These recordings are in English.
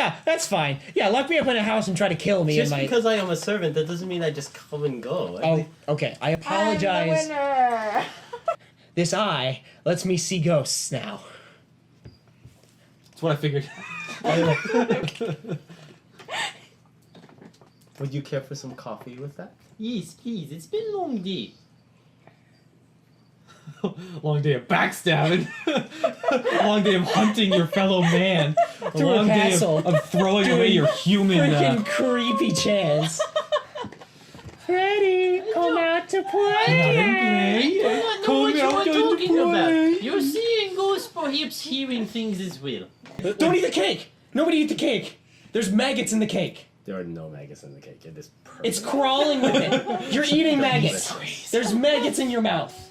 Yeah, that's fine. Yeah, lock me up in a house and try to kill me. Just because I am a servant, that doesn't mean I just come and go. Oh, okay. I apologize. I'm the winner. This eye lets me see ghosts now. That's what I figured. Would you care for some coffee with that? Yes, please. It's been a long day. Long day of backstabbing. Long day of hunting your fellow man. Through a long day castle. of throwing away your human. Freaking creepy chance. Freddy, come out to play. I don't know what you are talking about. You're seeing ghosts, perhaps hearing things as well. Don't eat the cake. Nobody eat the cake. There's maggots in the cake. There are no maggots in the cake. It is perfect. It's crawling with it. You're eating maggots. There's maggots in your mouth.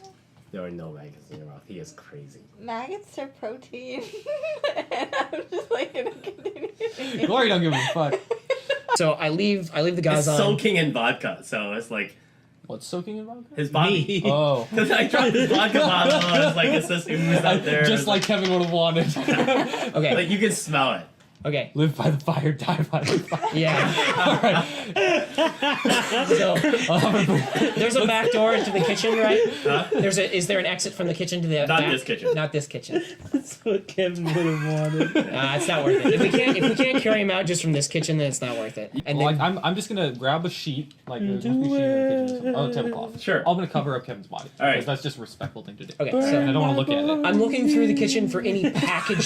There are no maggots in your mouth. He is crazy. Maggots are protein. And I'm just like gonna continue. Glory don't give a fuck. So I leave the guys It's on. soaking in vodka, so it's like What's soaking in vodka? his body. Oh. Because I dropped his vodka bottle. I was like, it's just who's out there. Just like Kevin would have wanted. Okay. Like you can smell it. Okay. Live by the fire, die by the fire. Yeah. Alright. So there's a back door into the kitchen, right? Huh? Is there an exit from the kitchen to the Not back? this kitchen. Not this kitchen. That's what Kevin would have wanted. It's not worth it. If we can't carry him out just from this kitchen, then it's not worth it. And Well, then I'm just gonna grab a sheet, like a Do sheet in the kitchen, it. or a tablecloth. Sure. I'm gonna cover up Kevin's body. All right. Because that's just a respectful thing to do. okay, And I so don't want to look at it. I'm looking through the kitchen for any packaged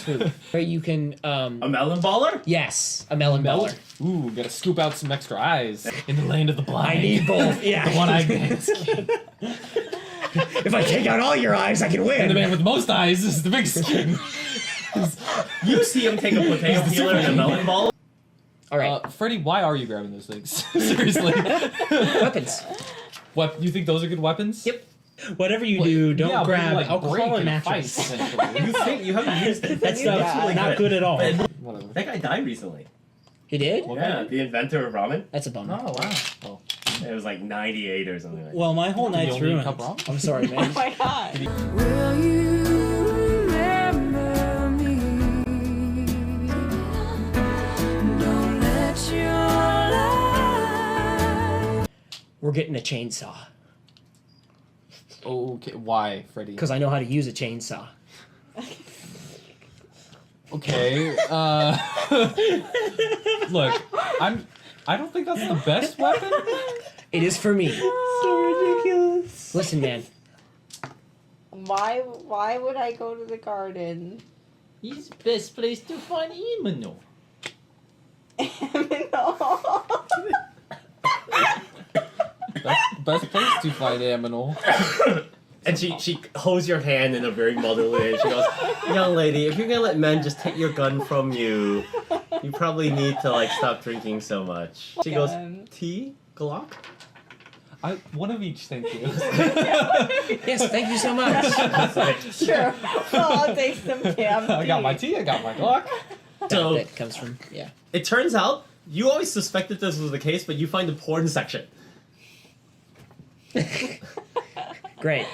food where you can A melon baller? yes, a melon baller. Ooh, gotta scoop out some extra eyes in the land of the blind. I need both. Yeah. The one-eyed man's If I take out all your eyes, I can win. And the man with the most eyes is the biggest king. You see him take a potato peeler and a melon ball? All right, Freddy, why are you grabbing those things? Seriously. weapons. What? You think those are good weapons? Yep. Whatever you do, don't Yeah, but grab you, like, alcohol break and and fight, mattress. essentially. You think you haven't used it? That You stuff's die. really Not good at all. But Whatever. that guy died recently. He did? Yeah, the inventor of ramen. That's a bummer. Oh, wow. It was like 98 or something like that. Well, my whole Did you night's only eat ruined. cup ramen? I'm sorry, Oh man. my god. Will you remember me? Don't let your light. We're getting a chainsaw Okay, why, Freddy? because I know how to use a chainsaw. Okay, look, I don't think that's the best weapon. It is for me. So ridiculous. Listen, man. Why would I go to the garden? He's the best place to find Imano. No. Best place to find Aminal. And she holds your hand in a very motherly way. She goes, "Young lady, if you're gonna let men just take your gun from you, you probably need to like stop drinking so much." She goes, Gun. "Tea, Glock." One of each, thank you. Yes, thank you so much. Sure. I'll take some damn I got my tea, I got my Glock. So That comes from, yeah. it turns out you always suspected this was the case, but you find the porn section. Great.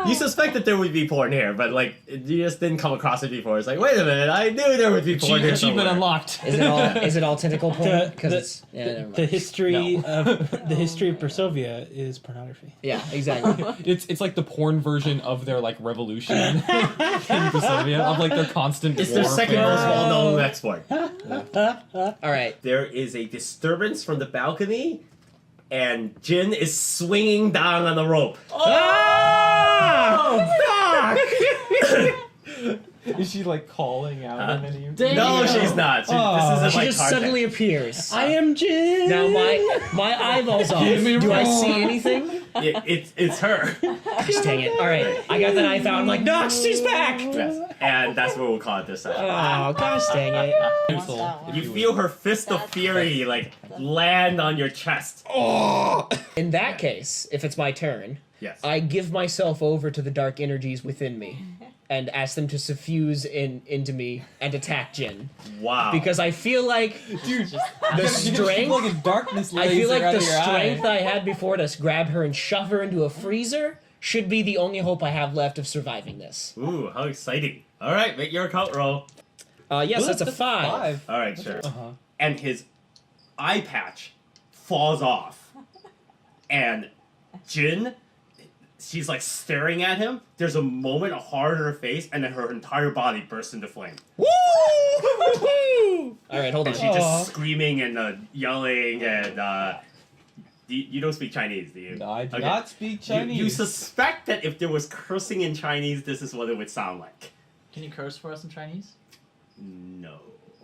You suspected there would be porn here, but like you just didn't come across it before. It's like, wait a minute, I knew there would be porn here Achievement somewhere. unlocked. Is it all tentacle porn? Because it's never The mind. history No. of Brasovia is pornography. Yeah, exactly. It's like the porn version of their like revolution in Brasovia, of like their constant It's their war second for- most well-known export. All right. There is a disturbance from the balcony, and Jin is swinging down on the rope. Oh, fuck! Is she like calling out Huh? in any? Dang. No, Yeah. she's not. Oh. This isn't She like just Carjack. suddenly appears. I am Jin. Now my eyeballs off. Give me Do I wrong. see anything? It's her. Gosh dang it. All right. I got the knife out. I'm like, Nox, she's back. Yes. And that's what we'll call it this time. Oh, gosh dang it. You feel her fist of fury like land on your chest. Oh. In that case, if it's my turn, Yes. I give myself over to the dark energies within me and ask them to suffuse into me and attack Jin. Wow. Because I feel like Dude, the you just shoot strength... like a darkness I feel laser like out the of your eye. strength I had before to grab her and shove her into a freezer should be the only hope I have left of surviving this. Ooh, how exciting. All right, make your account roll. Yes, Ooh, that's a 5. All right, sure. Uh-huh. And his eye patch falls off, and Jin, she's like staring at him. There's a moment of horror in her face, and then her entire body bursts into flame. Woo! All right, hold on. And she's just screaming and yelling, and you don't speak Chinese, do you? No, I do Okay. not speak Chinese. You suspect that if there was cursing in Chinese, this is what it would sound like. Can you curse for us in Chinese? No.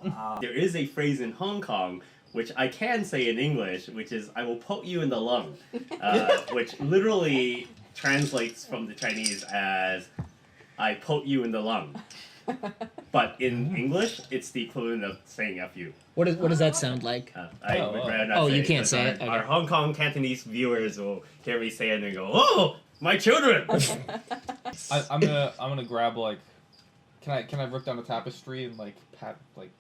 Wow. There is a phrase in Hong Kong, which I can say in English, which is, I will poke you in the lung, which literally translates from the Chinese as, I poke you in the lung. But in English, it's the equivalent of saying F you. What does that sound like? I Oh, would oh. rather not Oh, say you it, can't 'cause say our, it? Okay. Our Hong Kong Cantonese viewers will hear me say it and go, "Oh, my children!" I'm gonna grab like. Can I rip down a tapestry and like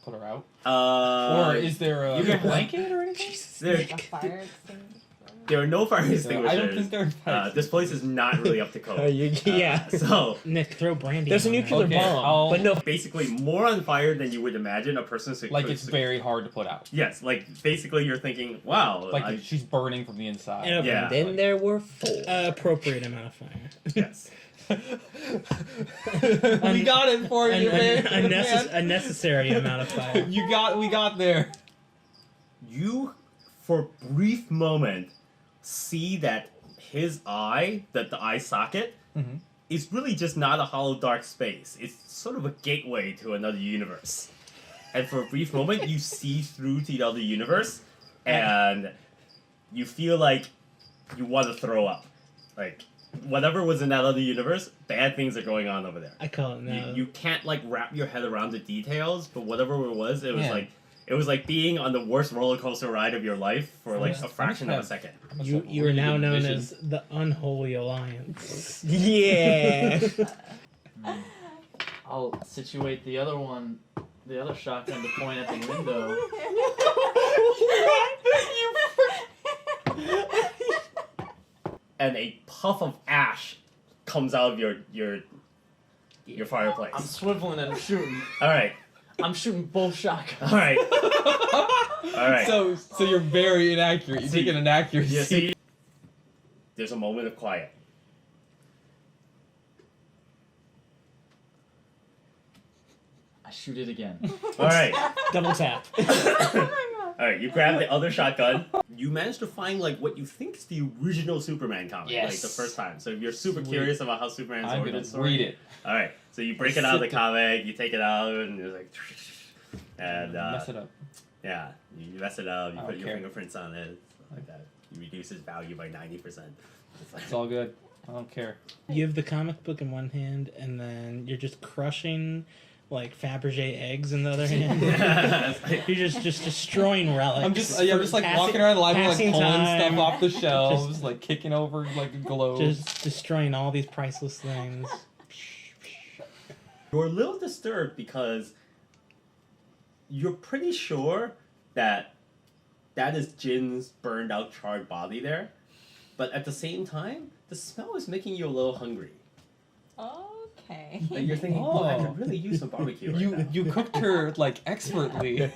put her out? Or is there a you can- blanket or anything? there, A fire extinguisher. there are no fire I extinguishers. don't think there are fire This place is not really up to code. Yeah. So Nick, throw brandy. There's a on that. nuclear Okay, bomb, I'll- but no. basically, more on fire than you would imagine a person. Like it's very hard to put out. Yes, like basically you're thinking, wow, Like she's burning from the inside. And a- yeah. Then there were 4. appropriate amount of fire. yes. We got it for you, man. A necessary amount of fire. We got there. You, for a brief moment, see that his eye, that the eye socket, Mhm. is really just not a hollow dark space. It's sort of a gateway to another universe. And for a brief moment, you see through to the other universe, and you feel like you want to throw up. Like, whatever was in that other universe, bad things are going on over there. I call it now. You can't like wrap your head around the details, but whatever it was Yeah. like being on the worst roller coaster ride of your life for like a fraction of a second. You are now known as the Unholy Alliance. Yeah. I'll situate the other shotgun to point at the window. And a puff of ash comes out of your fireplace. I'm swiveling and I'm shooting. All right, I'm shooting both shotguns. all right, all right. So you're very inaccurate. You See- take an inaccuracy. You see, there's a moment of quiet. I shoot it again. All right, Double tap. all right. You grab the other shotgun. You manage to find like what you think is the original Superman comic, like Yes. the first time. So if you're super Sweet. curious about how Superman's I'm origin gonna story, read it. all right. So you break it out of the comic, you take it out, and it's like, and Mess it up. yeah, you mess it up, you I put don't your care. fingerprints on it, like that. You reduce its value by 90%. It's like, It's all good. I don't care. You have the comic book in one hand, and then you're just crushing like Fabergé eggs in the other hand. You're just destroying relics. I'm just like Passing- walking around the library, like passing pulling time. stuff off the shelves, like kicking over like a globe. just destroying all these priceless things. You're a little disturbed because you're pretty sure that that is Jin's burned out, charred body there, but at the same time, the smell is making you a little hungry. Okay. Like you're thinking, oh, I Oh. could really use some barbecue right You now. you cooked her like expertly.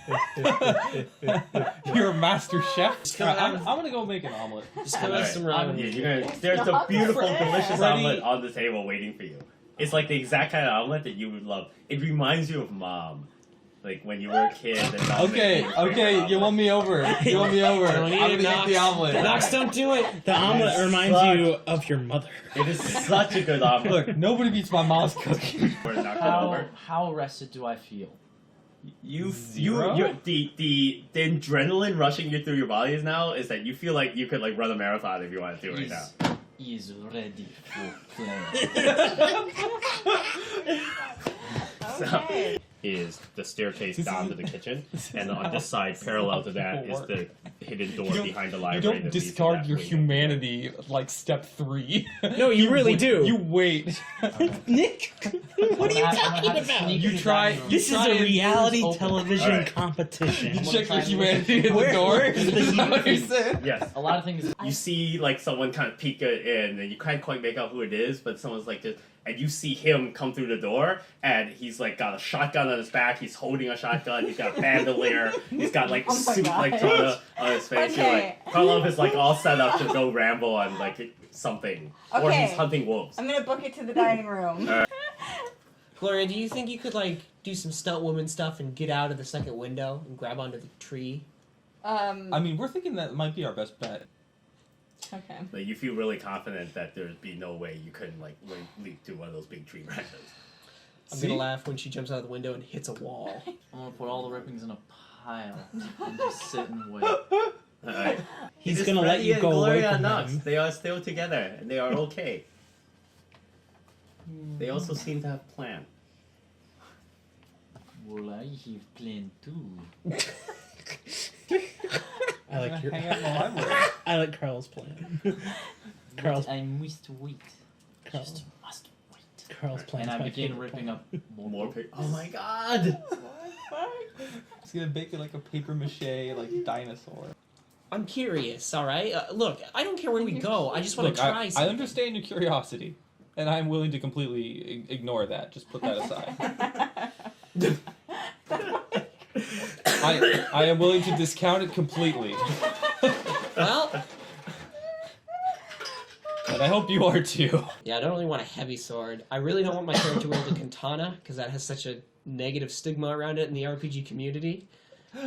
You're a master chef. I'm gonna go make an omelet. Just All give us right. some ramen. Yeah, you're gonna, there's a Not beautiful, fresh. delicious Ready? omelet on the table waiting for you. It's like the exact kind of omelet that you would love. It reminds you of Mom. Like when you were a kid. And Mom Okay, made okay, you want me over. You want me over. Don't I'm eat gonna it, get Knox. the omelet. Knox, don't do it. The omelet reminds you of your mother. It is such a good omelet. Look, nobody beats my mom's cooking. We're knocked it over. How arrested do I feel? Zero? The adrenaline rushing you through your body is now is that you feel like you could like run a marathon if you wanted to right now. Is ready for play. Okay. Is the staircase This down is- to the kitchen, and is on this side, how parallel to that, people is the hidden door You don't- behind the You library. don't that leads to discard that your wing. humanity like step 3. No, you really do. You wait. Nick, what are you talking about? You try. This is try a and reality open. television Alright. competition. You gonna check try your and humanity in the Where- door. where is the Is that what you said? Yes. A lot of things. You see, like, someone kind of peek in, and you can't quite make out who it is, but someone's like this, and you see him come through the door, and he's, like, got a shotgun on his back. He's holding a shotgun. He's got a bandolier. He's got like Oh my suit like gosh. on his face. You're Okay. like Karlov is like all set up to go ramble on like something, or Okay. he's hunting wolves. I'm gonna book it to the dining room. Gloria, do you think you could like do some stunt woman stuff and get out of the second window and grab onto the tree? I mean, we're thinking that might be our best bet. Okay. Like you feel really confident that there'd be no way you couldn't like leap to one of those big tree branches. I'm See? gonna laugh when she jumps out of the window and hits a wall. I'm gonna put all the rippings in a pile and just sit and wait. Alright. He's Just gonna let Freddy you and go away Gloria from Knox. him. They are still together and they are okay. They also seem to have a plan. Well, I have plan too. I like your. Hang out in the library. I like Carl's plan. Carl's I must wait. Carl, Just must wait. Carl's plan. And is I my begin favorite ripping plan. up More Oh my god! He's gonna bake it like a paper mache like dinosaur. I'm curious, alright? Look, I don't care where we go. I just want Look, to try I something. understand your curiosity, and I'm willing to completely ignore that. Just put that aside. I am willing to discount it completely, Well, and I hope you are too. yeah, I don't really want a heavy sword. I really don't want my character wield a katana, because that has such a negative stigma around it in the RPG community.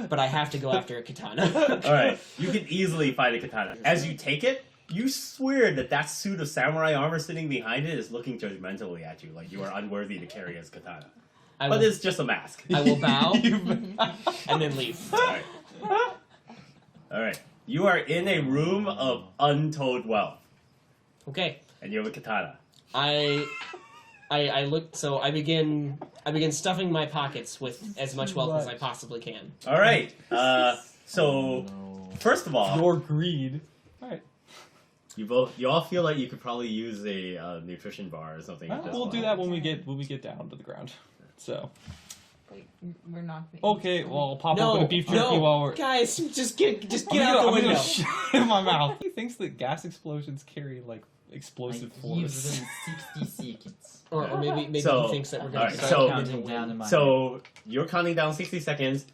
But I have to go after a katana. Alright, you can easily find a katana. As you take it, you swear that suit of samurai armor sitting behind it is looking judgmentally at you, like you are unworthy to carry his katana. I But will, it's just a mask. I will bow You- and then leave. Alright. Alright. You are in a room of untold wealth, Okay, and you have a katana. I look. So I begin stuffing my pockets with as much wealth as I possibly can. Alright, so, No. first of all, Your greed. Alright. you all feel like you could probably use a nutrition bar or something at this We'll point. do that when we get down to the ground. So Wait, we're not. being- okay, well I'll pop No, open a beef jerky no, while we're. guys, just get I'm out gonna- the I'm window. gonna shit in my mouth. He thinks that gas explosions carry like explosive I force. give them 60 seconds. Or maybe So, he thinks that we're gonna alright, start so- counting Counting down in my So, you're counting down 60 seconds.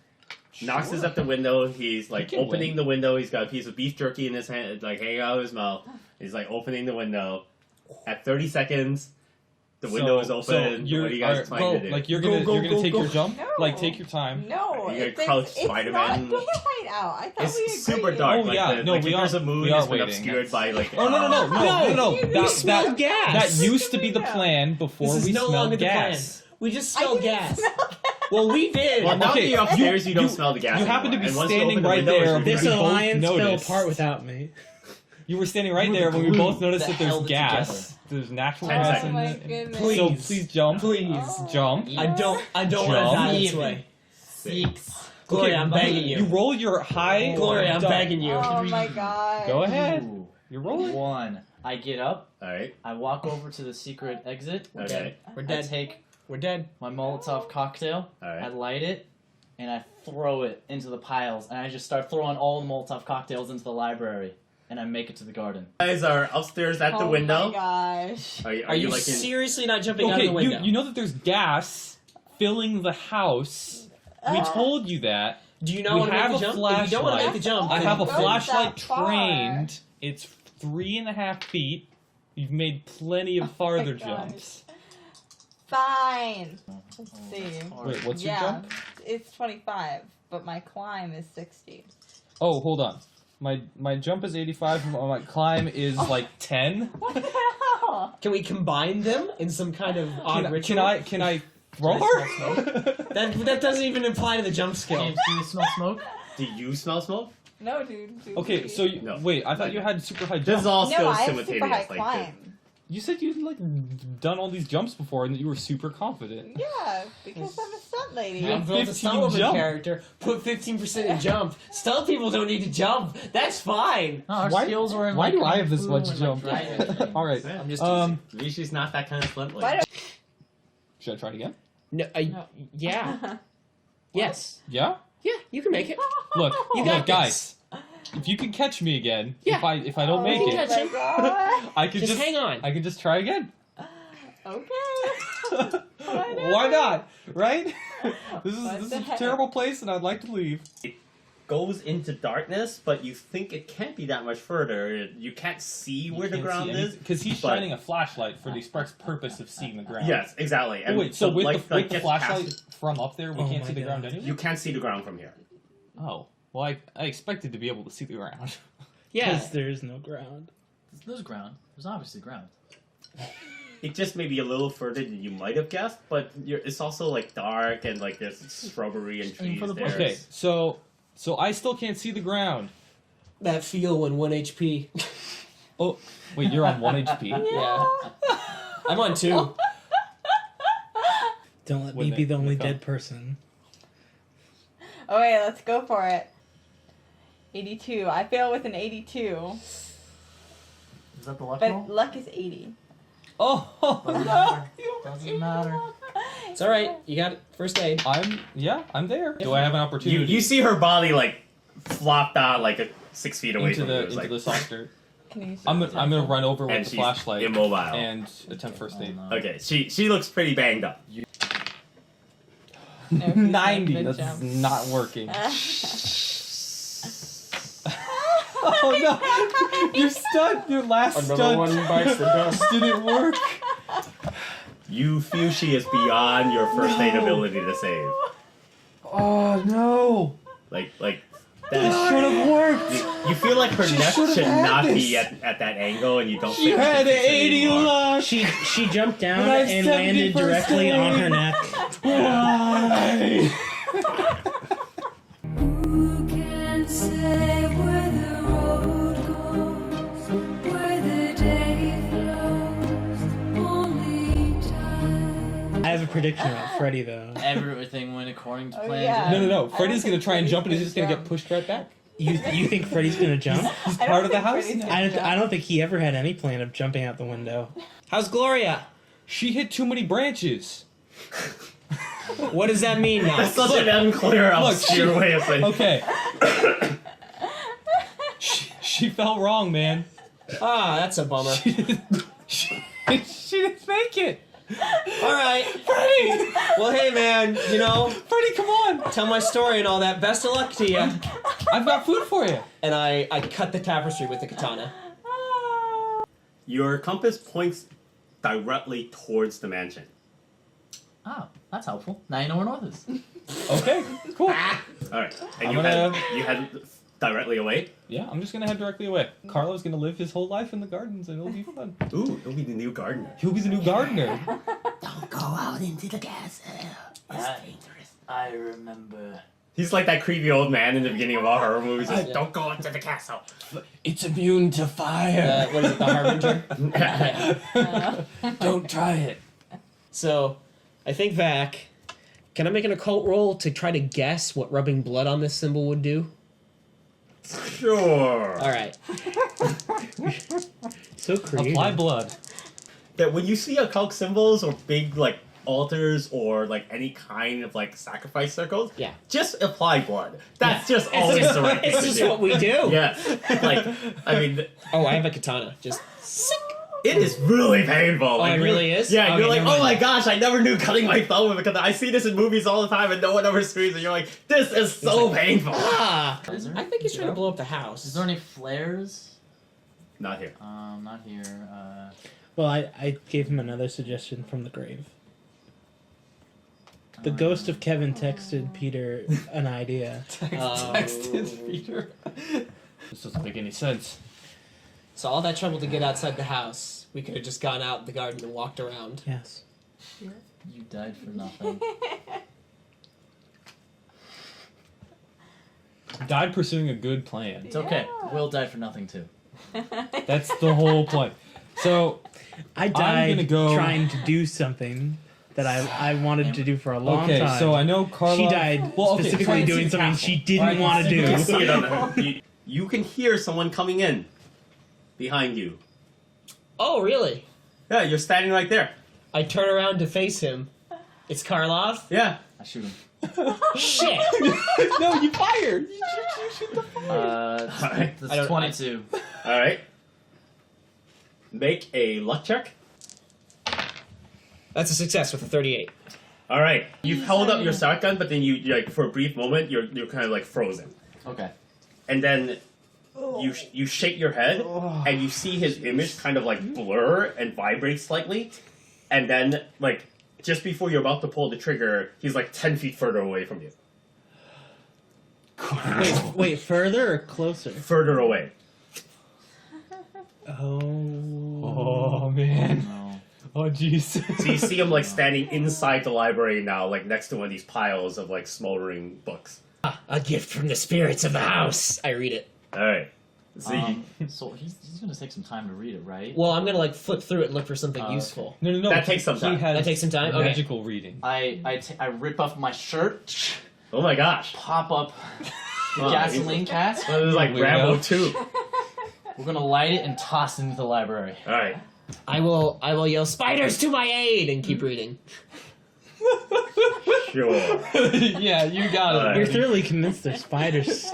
Knox is at the window. He's like He can opening win. the window. He's got a piece of beef jerky in his hand, like hanging out of his mouth. He's like opening the window. At 30 seconds, the window is open. What are you guys planning to do? Like you're Go, gonna go, you're gonna go, take go. your jump. No. Like take your time. No, Are you gonna it's crouch it's Spider-Man? not daylight out. I thought we It's agreed. super dark. Oh, like yeah. the, No, like we if there's are- a moon, we are it's been waiting. obscured by like. Oh no! we That smell that gas. that used to be the Yeah. plan before This is we no smelled longer the plan. gas. We just I smell didn't gas. smell gas. Well, we did. Well, now Okay, that you're upstairs, you don't you- smell the gas. you happen to anymore. be And once you standing open the right window, it's there. your This We turn. both alliance fell noticed. apart without me. You were standing right We're there the when we both glue noticed that that there's held it gas. There's natural 10 gas Oh in my it. goodness. Please. So please jump. Please. Oh. Jump. I don't want to Jump. die this Even. way. 6. Gloria, I'm begging you. You roll your high. Gloria, I'm Duh. begging you. Oh my god. Go ahead. 2, You're rolling. 1. I get up. Alright. I walk over to the secret exit. We're Okay. dead. We're I dead. take We're dead. my Molotov cocktail. I Alright. light it, and I throw it into the piles, and I just start throwing all the Molotov cocktails into the library, and I make it to the garden. You guys are upstairs at the Oh window. my gosh. Are Are you like in? seriously not jumping out of Okay, the window? you know that there's gas filling the house. We told you that. Do you not we want to have make the a jump? If you don't want to make the flashlight. jump, I then have a Go flashlight that far. trained. It's 3.5 feet. You've made plenty of farther gosh. jumps. Fine. Let's see. Wait, what's your Yeah, jump? it's 25, but my climb is 60. Oh, hold on. My jump is 85. My climb is like 10. What the hell? Can we combine them in some kind of odd ritual? Can I throw Can I her? That doesn't even apply to the jump skill. James, do you smell smoke? Do you smell smoke? No, dude. Okay, so you, No. wait. I thought you had super high This jump. is all no, still I have super simultaneous. high Like climb. You said you'd like done all these jumps before and that you were super confident. Yeah, because I'm a stunt lady. Yeah. I've built a 15 Sullivan jump. character. Put 15% in jump. Stealth people don't need to jump. That's fine. No, our Why- skills were in Why like, do I have this Kung much Fu and, jump? like, dragon All right. I'm just Maybe she's not that kind of flint Why lady. don't- Should I try it again? No, No. yeah. Yes. Yeah. Yeah, you can make it. Look, You look, got guys. If you can catch me again, Yeah. if I don't make Oh, it, catch my him. god. I could Just just hang on. I could just try again. Okay. Why not? Right? This is What the a heck? terrible place, and I'd like to leave. Goes into darkness, but you think it can't be that much further. You can't see where the ground is. Because he's but- shining a flashlight for the express purpose of seeing the ground. Yes, exactly. Oh, wait, so with the gets flashlight past- from up there, we Oh can't my see the ground God. anyway? you can't see the ground from here. Oh. Well, I expected to be able to see the ground. Yeah. Because there's no ground. There's ground. There's obviously ground. It just may be a little further than you might have guessed, but it's also like dark and like there's shrubbery and Aim trees for the there. Okay, so I still can't see the ground. That feel when 1 HP. Oh, wait, you're on 1 HP? Yeah. I'm on 2. Don't let me Wouldn't be it? the only Wouldn't it dead person. Oh wait, let's go for it. 82. I fail with an 82, Is that the luck but roll? luck is 80. Oh, Doesn't no! matter. Doesn't matter. It's alright. You got it. First aid. I'm there. Do I have an opportunity? You see her body like flop down like 6 feet away into from you. the It's into like, the softer. Can you I'm gonna run over and with the she's flashlight immobile. and attempt first aid. Oh, no. Okay, she looks pretty banged up. No, he's 90. like That's mid-jump. not working. Oh no! Your stunt, your last stunt bites the dust. didn't work. You feel she is beyond your first aid ability to save. Oh no! Like This that. should have worked. You feel like her neck should've should had not this. be at that angle, and you don't She think had it's 80 anymore. luck. She jumped down And I have and landed 70% directly on her neck. Why? Who can say where the road goes, where the day flows? Only time. I have a prediction about Freddy though. Everything went according to Oh, plan. yeah. No. I Freddy's don't gonna think try and jump, and he's Freddy's just gonna gonna get jump. pushed right back. You think Freddy's gonna jump? He's I don't part of the think house Freddy's now. gonna I don't think he ever had any plan of jumping out the window. How's Gloria? She hit too many branches. What does that mean now? That's such an unclear, Look, obscure she- way of saying. Okay. she fell wrong, man. Ah, that's a bummer. She didn't make it. Alright. Freddy! Well, hey, man, you know, Freddy, come on! tell my story and all that. Best of luck to you. I've got food for you. And I cut the tapestry with the katana. Your compass points directly towards the mansion. Oh, that's helpful. Now you know where north is. Okay, cool. All right, and I'm you gonna- head directly away. Yeah, I'm just gonna head directly away. Carlo's gonna live his whole life in the gardens, and it'll be fun. Ooh, you'll be the new gardener. He'll be the new gardener. Don't go out into the castle. It's dangerous. I remember. He's like that creepy old man in the beginning of all horror movies. Like, Yeah. don't go into the castle. It's immune to fire. What is it, the Harbinger? Don't try it. So, I think Vac. Can I make an occult roll to try to guess what rubbing blood on this symbol would do? Sure. Alright. So creative. Apply blood. That when you see occult symbols or big like altars or like any kind of like sacrifice circles, Yeah. just apply blood. That's just always the right thing It's to just do. what we do. Yes. Like, I mean, Oh, I have a katana. Just sick. it is really painful. Like, it you- really is? Yeah, Okay, you're like, never oh mind. my gosh, I never knew cutting my thumb with a katana. I see this in movies all the time and no one ever screams and you're like, this is so painful. Ah. Is there? I think he's trying to blow up the house. Is there any flares? Not here. Not here. Well, I gave him another suggestion from the grave. The ghost of Kevin texted Peter an idea. Texted Peter. This doesn't make any sense. So all that trouble to get outside the house, we could have just gone out in the garden and walked around. Yes. You died for nothing. Died pursuing a good plan. It's okay. Yeah. Will died for nothing too. That's the whole point. So, I gonna died go- trying to do something that I wanted to do for a long okay, time. so I know Carla. She died Well, okay, try specifically and see doing the something castle. she didn't Alright, want to you do. can See it on the- you can hear someone coming in behind you. Oh, really? Yeah, you're standing right there. I turn around to face him. It's Karlov? Yeah. I shoot him. Shit! No, you fired. You shoot the fire. Alright. I That's don't- 22. All right. Make a luck check. That's a success with a 38. All right, you've held up your shotgun, but then you like for a brief moment you're kind of like frozen, Okay. and then you shake your head and you see his image kind of like blur and vibrate slightly, and then like just before you're about to pull the trigger, he's like 10 feet further away from you. Wait, further or closer? Further away. Oh. man. No. Oh jeez. So you see him like standing inside the library now, like next to one of these piles of like smoldering books. A gift from the spirits of the house. I read it. All right. So So he's gonna take some time to read it, right? Well, I'm gonna like flip through it and look for something useful. No. That takes some time. He has That takes some time? Okay. magical reading. I rip off my shirt, oh my gosh. pop up the Oh, gasoline cask. Well, this is like Weirdo. Rambo 2. We're gonna light it and toss it into the library. All right. I will yell spiders to my aid and keep reading. Sure. Yeah, you got it. Alright. You're thoroughly convinced there's spiders.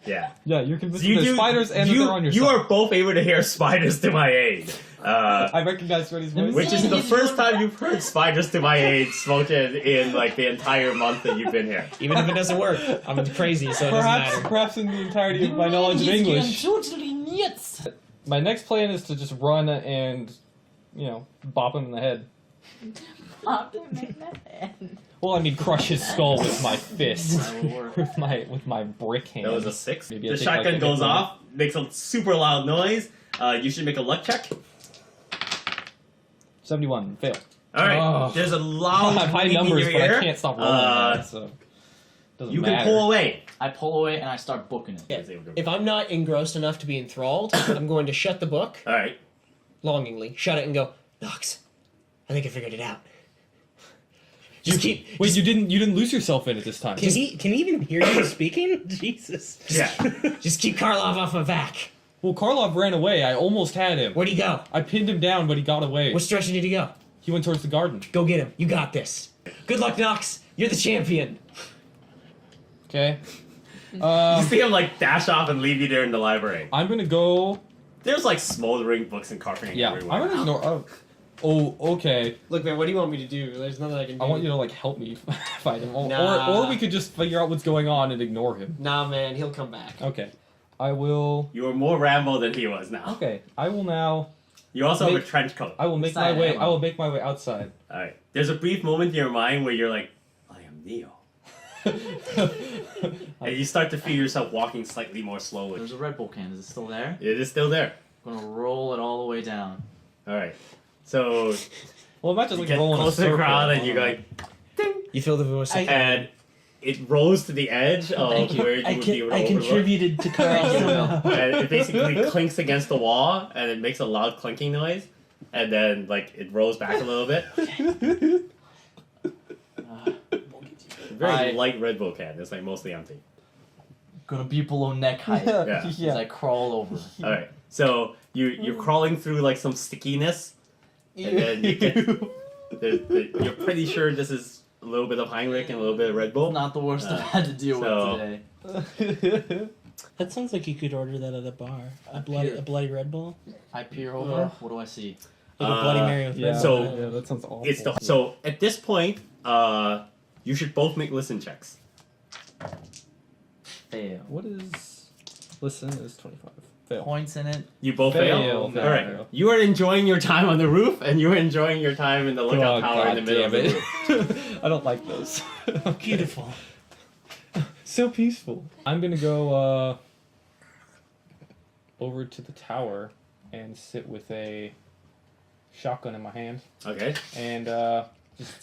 Yeah. Yeah, you're convinced So there's spiders and that they're on your you side. are both able to hear spiders to my aid. I recognize Freddy's voice. Which is the first time you've heard spiders to my aid spoken in like the entire month that you've been here. Even if it doesn't work, I'm crazy, so it doesn't matter. Perhaps in the entirety of my knowledge of English. My next plan is to just run and, bop him in the head. Well, I mean, crush his skull with my fist, That will work. with my brick hand. That was a 6. Maybe I The take, like, shotgun a goes hit off, makes a super loud noise. You should make a luck check. 71. Fail. All right. Oh. There's a I loud have high ringing in numbers, your but ear. I can't stop rolling. that, so doesn't You matter. can pull away. I pull away and I start booking it. Yeah. If I'm not engrossed enough to be enthralled, I'm going to shut the book All right. longingly, shut it, and go, Knox, I think I figured it out. Just keep. Wait, you didn't lose yourself in it this time. Can he even hear you speaking? Jesus. Yeah. Just keep Karlov off my back. Well, Karlov ran away. I almost had him. Where'd he go? I pinned him down, but he got away. What direction did he go? He went towards the garden. Go get him. You got this. Good luck, Knox. You're the champion. Okay. You see him like dash off and leave you there in the library. I'm gonna go. There's like smoldering books and carpeting Yeah, everywhere. I'm gonna ignore. Oh, okay. Look, man, what do you want me to do? There's nothing I can do. I want you to help me fight him, Nah. or we could just figure out what's going on and ignore him. Nah, man, he'll come back. Okay, I will. You were more Rambo than he was now. Okay, I will now. You also have Make- a trench coat. I will make my Side way. ammo. I will make my way outside. All right. There's a brief moment in your mind where you're like, I am Neo. And you start to feel yourself walking slightly more slowly. There's a Red Bull can. Is it still there? It is still there. I'm gonna roll it all the way down. All right. So Well, imagine you like get rolling close a to the circle. ground and you go like, You feel the voice. and it rolls to the edge of Thank you. where you would be able to I overlook. contributed to Carl somehow. And it basically clinks against the wall and it makes a loud clinking noise. And then like it rolls back a little bit. Very I- light Red Bull can. It's like mostly empty. Gonna be below neck height Yeah. as I crawl over. All right. So you're crawling through like some stickiness, and then you get. You're pretty sure this is a little bit of Heinrich and a little bit of Red Bull. Not the worst I've had to deal so- with today. That sounds like you could order that at a bar. A bloody Red Bull? I peer over. What do I see? Like a Bloody Mary with Yeah, Red Bull. So- yeah, that sounds awful. It's the so at this point, you should both make listen checks. Fail. What is? Listen is 25. Fail. Points in it. You both fail. Fail. All right. You are enjoying your time on the roof, and you are enjoying your time in the lookout tower in the middle of the roof. I don't like those. Beautiful. So peaceful. I'm gonna go over to the tower and sit with a shotgun in my hand Okay. and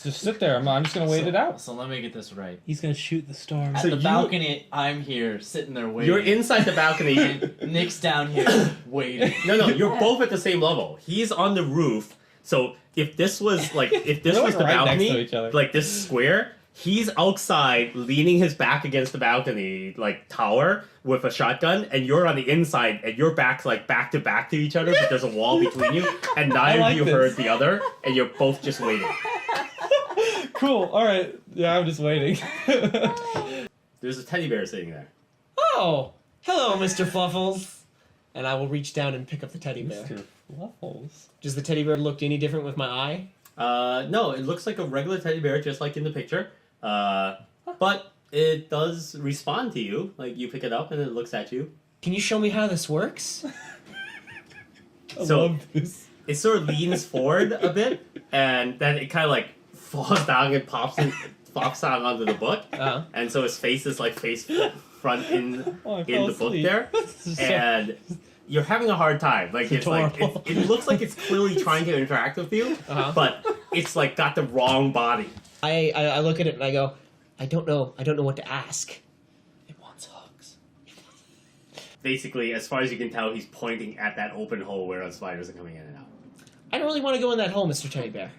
just sit there. I'm just gonna wait it out. So let me get this right. He's gonna shoot the storm. At So the you- balcony, I'm here sitting there waiting. You're inside the balcony. And Nick's down here waiting. No, you're both at the same level. He's on the roof. So if this was like if this They're, was like, the right next balcony, to each other. like this square, he's outside leaning his back against the balcony like tower with a shotgun, and you're on the inside and your back's like back to each other, but there's a wall between you, and neither like of you this. heard the other, and you're both just waiting. Cool. All right. Yeah, I'm just waiting. There's a teddy bear sitting there. Oh, hello, Mr. Fluffles. And I will reach down and pick up the teddy bear. Mr. Fluffles. Does the teddy bear look any different with my eye? No, it looks like a regular teddy bear, just like in the picture. But it does respond to you. Like, you pick it up and it looks at you. Can you show me how this works? I So- love this. It sort of leans forward a bit, and then it kind of like falls down and pops down onto the book. Uh-huh. And so its face is like face front in Oh, I in fell the book asleep. there. This is so- And you're having a hard time. Like it's like adorable. it looks like it's clearly trying to interact with you, Uh-huh. but it's like got the wrong body. I look at it and I go, I don't know what to ask. It wants hugs. Basically, as far as you can tell, he's pointing at that open hole where the spiders are coming in and out. I don't really want to go in that hole, Mr. Teddy Bear.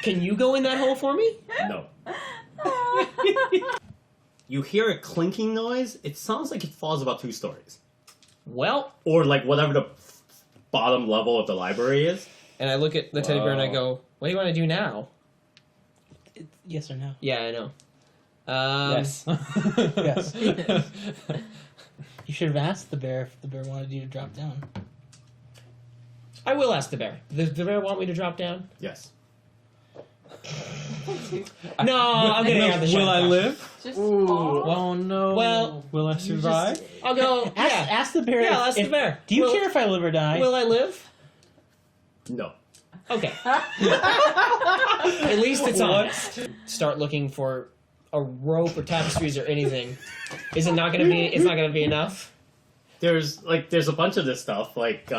Can you go in that hole for me? No. You hear a clinking noise. It sounds like it falls about 2 stories. Well, Or like whatever the bottom level of the library is. and I look at the teddy bear and I Wow. go, what do you want to do now? Yes or no? Yeah, I know. Yes. Yes. You should have asked the bear if the bear wanted you to drop down. I will ask the bear. Does the bear want me to drop down? Yes. No, I'm getting out of the Will I shower. live? Just Oh no. Well, Will I survive? I'll go. Ask the bear. Yeah, if- ask the if- bear. Do you Will- care if I live or die? Will I live? No. Okay. At least it's on. Start looking for a rope or tapestries or anything. Is it not gonna be? It's not gonna be enough. There's a bunch of this stuff. Like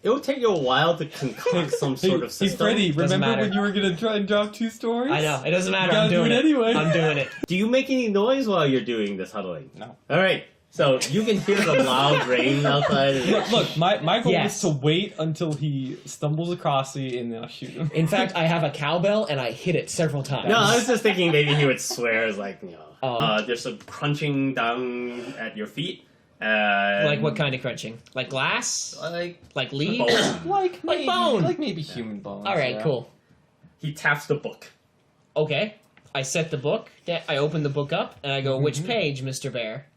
it would take you a while to concoct some sort of Hey, system. Freddy, Doesn't remember matter. when you were gonna try and drop 2 stories? I know. It doesn't matter. You I'm gotta do doing it anyway. I'm doing it. Do you make any noise while you're doing this huddling? No. All right. So you can hear the loud rain outside. Look, my goal Yes. is to wait until he stumbles across me and then I'll shoot him. In fact, I have a cowbell and I hit it several times. No, I was just thinking maybe he would swear as like, you know. Oh. There's some crunching down at your feet. And Like what kind of crunching? Like glass? Like leaves? Bone. Like maybe, bone. like maybe human bones. All right, yeah. cool. He taps the book. Okay. I set the book. I open the book up and I go, which Mhm. page, Mr. Bear?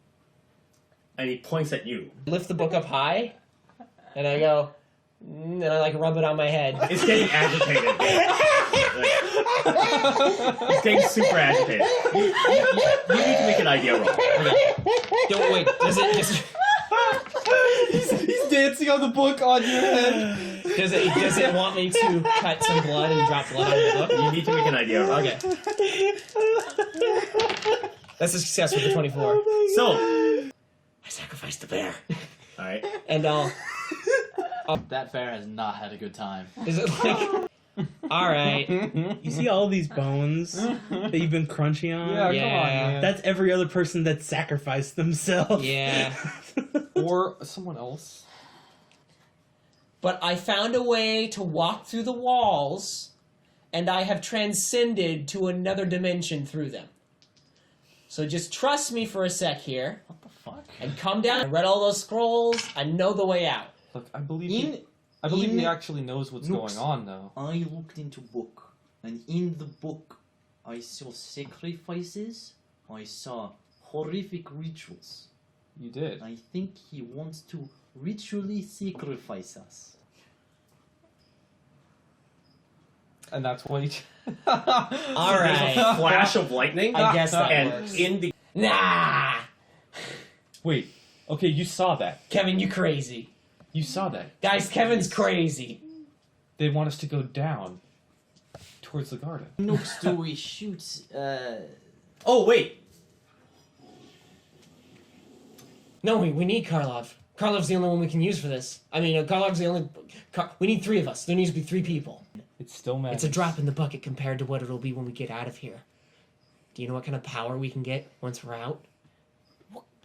And he points at you. Lift the book up high and I go, and I like rub it on my head. It's getting agitated. It's getting super agitated. You need to make an idea roll. Okay. Don't wait. Does it? He's dancing on the book on your head. Does it want me to cut some blood and drop blood on the book? You need to make an idea roll. Okay. That's a success with the 24. So, I sacrificed the bear. alright. And That bear has not had a good time. is it like, all right, You see all these bones that you've been crunching on? Yeah, Yeah. come on, man. That's every other person that sacrificed themselves. yeah. Or someone else. But I found a way to walk through the walls, and I have transcended to another dimension through them. So just trust me for a sec here, What the fuck? and come down. I read all those scrolls. I know the way out. Look, I believe In he actually knows what's Nooks. going on, though. I looked into book, and in the book, I saw sacrifices. I saw horrific rituals. You did. I think he wants to ritually sacrifice us. And that's why he... All right. There's a flash of lightning. I guess that and works. in the Nah, Wait. Okay, you saw that. Kevin, you crazy. You saw that. Guys, Kevin's crazy. They want us to go down towards the garden. Nooks, do we shoot? Oh wait. No, we need Karlov. Karlov's the only one we can use for this. I mean, Karlov's the only... we need 3 of us. There needs to be 3 people. It's still mad. It's a drop in the bucket compared to what it'll be when we get out of here. Do you know what kind of power we can get once we're out?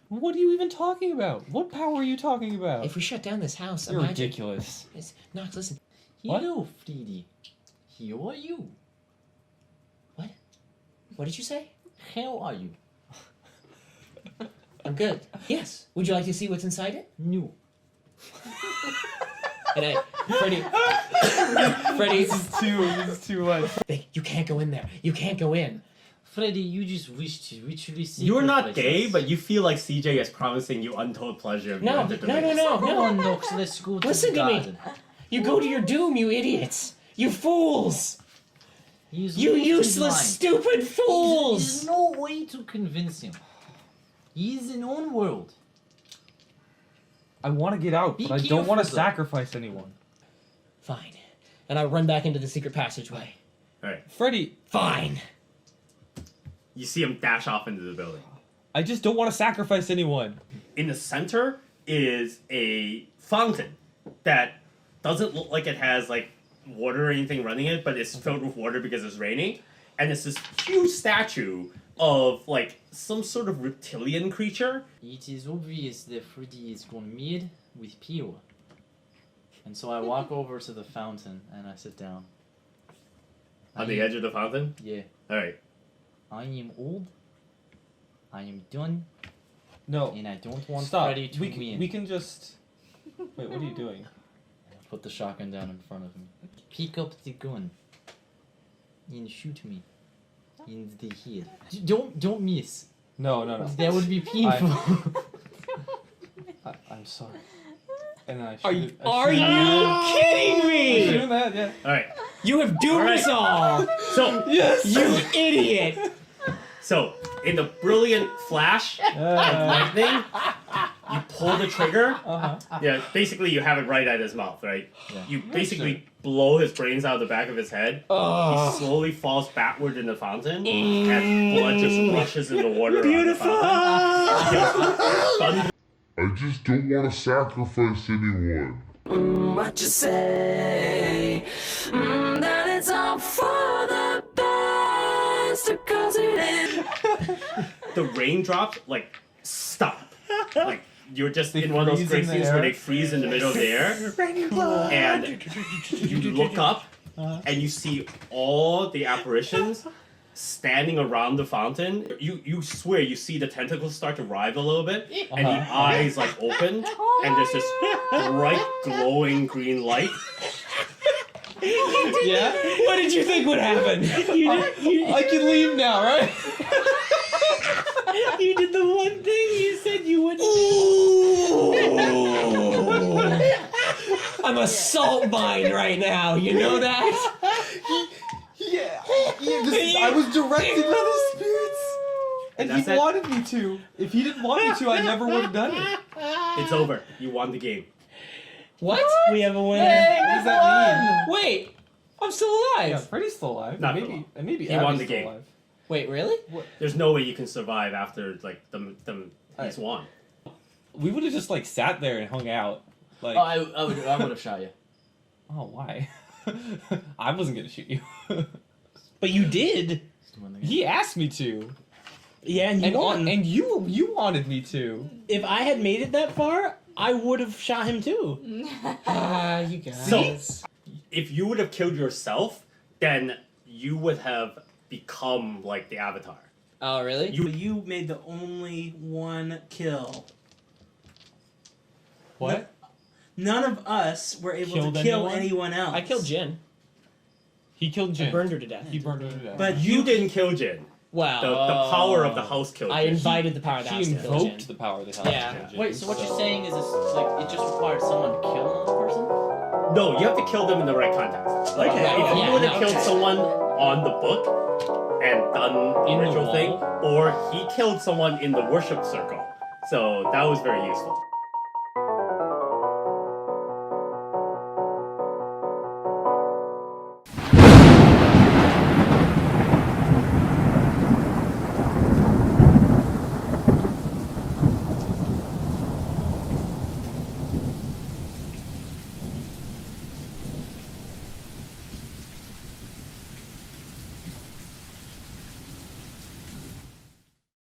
What are you even talking about? What power are you talking about? If we shut down this house, You're imagine... ridiculous. Nox, listen. What? Hello, Freddy. How are you? What did you say? How are you? I'm good. Yes. Would you like to see what's inside it? No. And Freddy, This is too much. you can't go in there. You can't go in. Freddy, you just wish to ritually sacrifice You're not gay, us. but you feel like CJ is promising you untold pleasure. If you No, enter the no, no, maze. no, Come no. on, Nooks, let's go to Listen the to me. garden. You go to your doom, you idiots! You fools! He's You lost his useless, mind. stupid There's fools! no way to convince him. He's in own world. I want to get out, Be but I don't want to careful, though. sacrifice anyone. Fine. And I run back into the secret passageway. Alright. Freddy, Fine. You see him dash off into the building. I just don't want to sacrifice anyone. In the center is a fountain that doesn't look like it has like water or anything running in it, but it's filled with water because it's raining. And it's this huge statue of like some sort of reptilian creature. It is obvious that Freddy is going mad with Pio. And so I walk over to the fountain and I sit down. On the edge of the fountain? Yeah. Alright. I am old. I am done. No, And I don't want stop. Freddy to win. We can just... Wait, what are you doing? Put the shotgun down in front of me. Pick up the gun. And shoot me. In the head. Don't miss. No. That would be painful. I'm sorry. And I Are should. you kidding me? Doing that? Yeah. Alright. You have doomed us all! So Yes. You idiot! so in the brilliant flash of lightning, you pull the trigger. Yeah, basically you have it right at his mouth, right? Yeah. You basically blow his brains out of the back of his head. He slowly falls backward in the fountain, and blood just rushes in the water. Beautiful! Thunder I just don't want to sacrifice anyone. What you say? That it's all for the best, because it is. the raindrops like stop. Like you're just They in one of those freeze great in the scenes air. where they freeze in the middle of the air, and you look up and you see all the apparitions standing around the fountain. You swear you see the tentacles start to writhe a little bit, and the eyes like open, and there's this bright glowing green light. Yeah. What did you think would happen? I can leave now, right? You did the one thing you said you wouldn't. I'm a salt mine right now, you know that? Yeah. I was directed by the spirits, and That's he it? wanted me to. If he didn't want me to, I never would have done it. It's over. You won the game. What? We have a winner. What does that mean? Wait, I'm still alive. Yeah, Freddy's still alive. Not maybe, for long. and maybe He Abby's won the still game. alive. Wait, really? There's no way you can survive after like he's won. We would have just like sat there and hung out. Like, Oh, I would have shot you. oh, why? I wasn't gonna shoot you. But you did. Just win the game. He asked me to, Yeah, and you won. and you wanted me to. If I had made it that far, I would have shot him too. Ah, you guys. So, if you would have killed yourself, then you would have become like the Avatar. Oh, really? You made the only one kill. What? None of us were able Killed to kill anyone? anyone else. I killed Jin. He killed Jin. I burned her to death. He burned her to death. But You didn't kill Jin. Wow. The power of the house killed I Jin. invited the power of the house He to kill Jin. invoked the power of the house. Yeah. to kill Jin. Wait, so what you're saying is this, like it just requires someone to kill another person? No, you have to kill them in the right context. Like, Okay. if you Yeah, would have no, killed okay. someone on the book and done a In the ritual thing, wall? or he killed someone in the worship circle. So that was very useful.